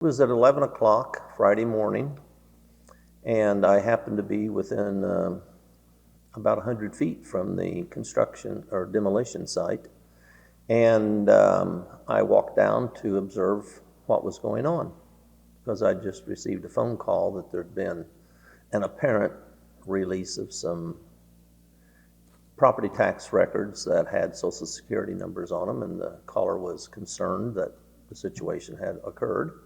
It was at 11 o'clock Friday morning, and I happened to be within about 100 feet from the construction or demolition site. And I walked down to observe what was going on because I just received a phone call that there'd been an apparent release of some property tax records that had Social Security numbers on them, and the caller was concerned that the situation had occurred.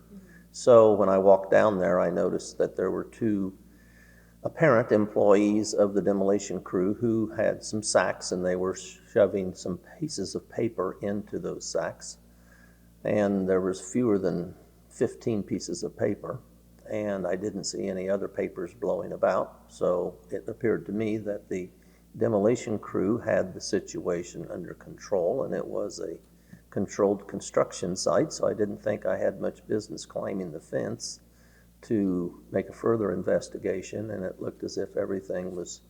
So when I walked down there, I noticed that there were two apparent employees of the demolition crew who had some sacks, and they were shoving some pieces of paper into those sacks. And there was fewer than 15 pieces of paper, and I didn't see any other papers blowing about. So it appeared to me that the demolition crew had the situation under control, and it was a controlled construction site, so I didn't think I had much business climbing the fence to make a further investigation, and it looked as if everything was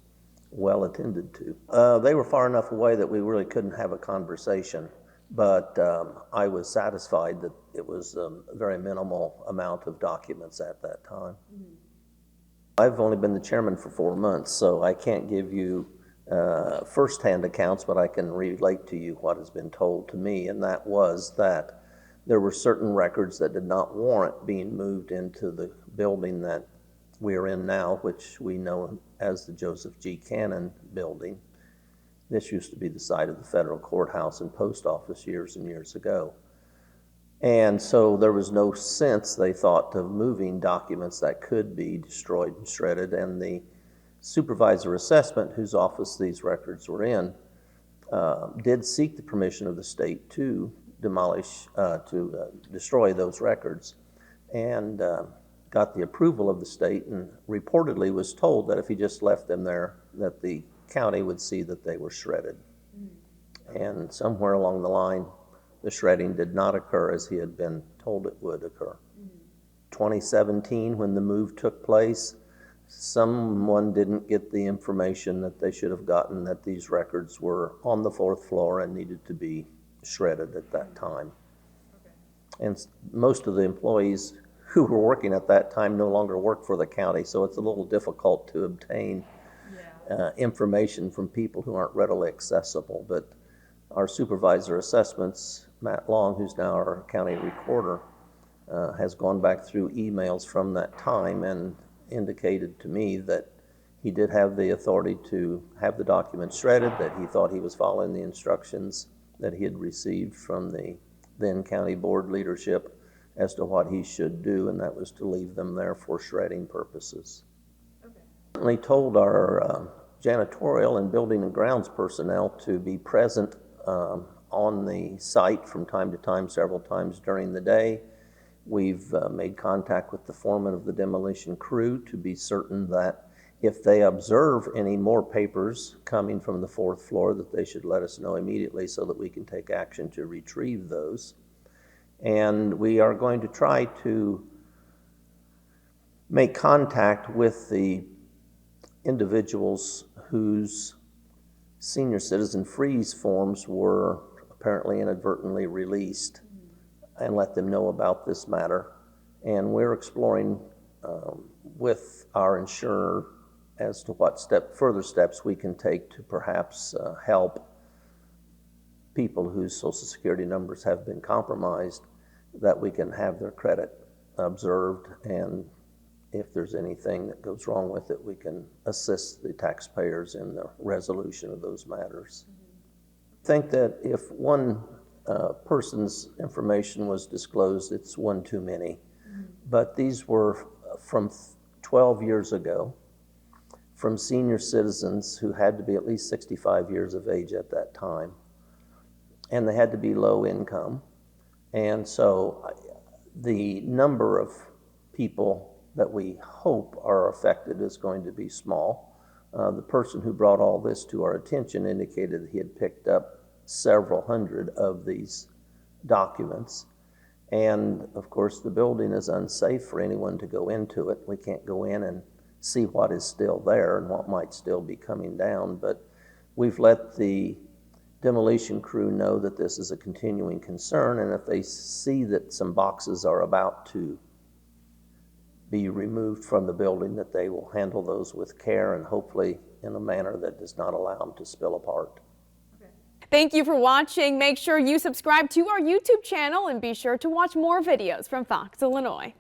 well attended to. They were far enough away that we really couldn't have a conversation, but I was satisfied that it was a very minimal amount of documents at that time. I've only been the chairman for 4 months, so I can't give you first-hand accounts, but I can relate to you what has been told to me, and that was that there were certain records that did not warrant being moved into the building that we are in now, which we know as the Joseph G. Cannon building. This used to be the site of the federal courthouse and post office years and years ago. And so there was no sense, they thought, of moving documents that could be destroyed and shredded, and the supervisor assessment, whose office these records were in, did seek the permission of the state to destroy those records, and got the approval of the state, and reportedly was told that if he just left them there, that the county would see that they were shredded. And somewhere along the line, the shredding did not occur as he had been told it would occur. 2017, when the move took place, someone didn't get the information that they should have gotten, that these records were on the 4th floor and needed to be shredded at that time. Okay. And most of the employees who were working at that time no longer work for the county, so it's a little difficult to obtain information from people who aren't readily accessible. But our supervisor assessments, Matt Long, who's now our county recorder, has gone back through emails from that time and indicated to me that he did have the authority to have the documents shredded, that he thought he was following the instructions that he had received from the then county board leadership as to what he should do, and that was to leave them there for shredding purposes. Okay. He told our janitorial and building and grounds personnel to be present on the site from time to time, several times during the day. We've made contact with the foreman of the demolition crew to be certain that if they observe any more papers coming from the 4th floor, that they should let us know immediately so that we can take action to retrieve those. And we are going to try to make contact with the individuals whose senior citizen freeze forms were apparently inadvertently released, and let them know about this matter. And we're exploring with our insurer as to what further steps we can take to perhaps help people whose Social Security numbers have been compromised, that we can have their credit observed, and if there's anything that goes wrong with it, we can assist the taxpayers in the resolution of those matters. I think that if one person's information was disclosed, it's one too many. But these were from 12 years ago, from senior citizens who had to be at least 65 years of age at that time, and they had to be low income. And so the number of people that we hope are affected is going to be small. The person who brought all this to our attention indicated that he had picked up several hundred of these documents. And of course, the building is unsafe for anyone to go into it. We can't go in and see what is still there and what might still be coming down, but we've let the demolition crew know that this is a continuing concern, and if they see that some boxes are about to be removed from the building, that they will handle those with care and hopefully in a manner that does not allow them to spill apart. Thank you for watching. Make sure you subscribe to our YouTube channel and be sure to watch more videos from Fox, Illinois.